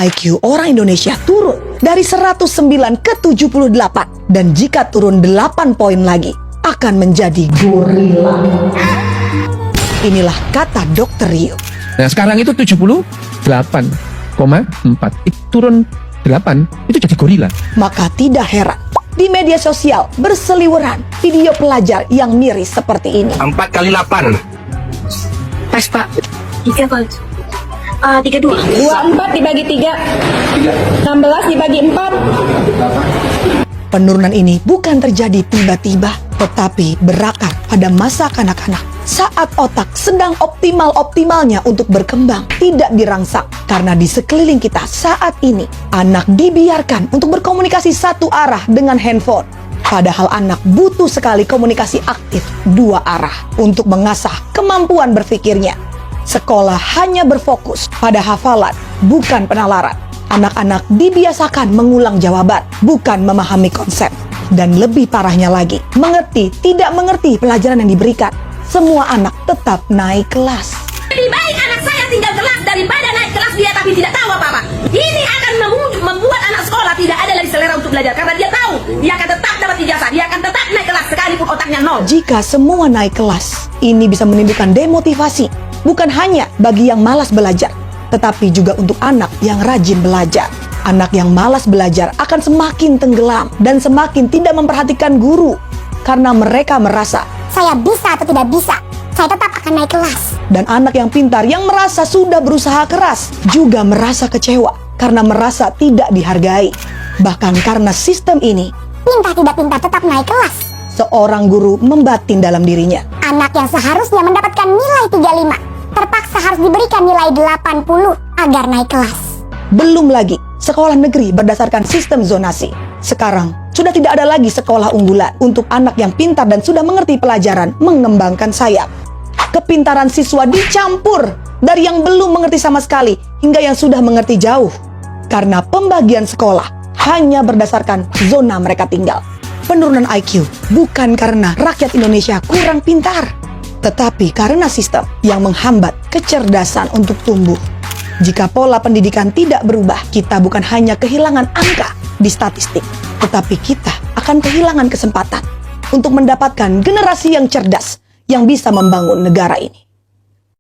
IQ orang Indonesia turun dari 109 ke 78. Dan jika turun 8 poin lagi, akan menjadi gorila. Inilah kata Dr. Rio. Nah sekarang itu 78,4. Itu turun 8, itu jadi gorila. Maka tidak heran di media sosial berseliweran video pelajar yang miris seperti ini. 4 kali 8. Pas Pak. 3 kali. 32. 24 dibagi 3. 16 dibagi 4. Penurunan ini bukan terjadi tiba-tiba, tetapi berakar pada masa kanak-kanak. Saat otak sedang optimal-optimalnya untuk berkembang, tidak dirangsang. Karena di sekeliling kita saat ini, anak dibiarkan untuk berkomunikasi satu arah dengan handphone. Padahal anak butuh sekali komunikasi aktif dua arah untuk mengasah kemampuan berpikirnya. Sekolah hanya berfokus pada hafalan, bukan penalaran. Anak-anak dibiasakan mengulang jawaban, bukan memahami konsep. Dan lebih parahnya lagi, mengerti tidak mengerti pelajaran yang diberikan. Semua anak tetap naik kelas. Lebih baik anak saya tinggal kelas daripada naik kelas dia tapi tidak tahu apa-apa. Ini akan membuat anak sekolah tidak ada lagi selera untuk belajar. Karena dia tahu, dia akan tetap dapat ijazah, dia akan tetap naik kelas sekalipun otaknya nol. Jika semua naik kelas, ini bisa menimbulkan demotivasi. Bukan hanya bagi yang malas belajar, tetapi juga untuk anak yang rajin belajar. Anak yang malas belajar akan semakin tenggelam dan semakin tidak memperhatikan guru. Karena mereka merasa, saya bisa atau tidak bisa, saya tetap akan naik kelas. dan anak yang pintar yang merasa sudah berusaha keras juga merasa kecewa karena merasa tidak dihargai. Bahkan karena sistem ini, Pintar tidak pintar tetap naik kelas. seorang guru membatin dalam dirinya. Anak yang seharusnya mendapatkan nilai 35, terpaksa harus diberikan nilai 80 agar naik kelas. Belum lagi sekolah negeri berdasarkan sistem zonasi. Sekarang sudah tidak ada lagi sekolah unggulan untuk anak yang pintar dan sudah mengerti pelajaran mengembangkan sayap. Kepintaran siswa dicampur dari yang belum mengerti sama sekali hingga yang sudah mengerti jauh. Karena pembagian sekolah hanya berdasarkan zona mereka tinggal. Penurunan IQ bukan karena rakyat Indonesia kurang pintar, tetapi karena sistem yang menghambat kecerdasan untuk tumbuh. Jika pola pendidikan tidak berubah, kita bukan hanya kehilangan angka di statistik, tetapi kita akan kehilangan kesempatan untuk mendapatkan generasi yang cerdas yang bisa membangun negara ini.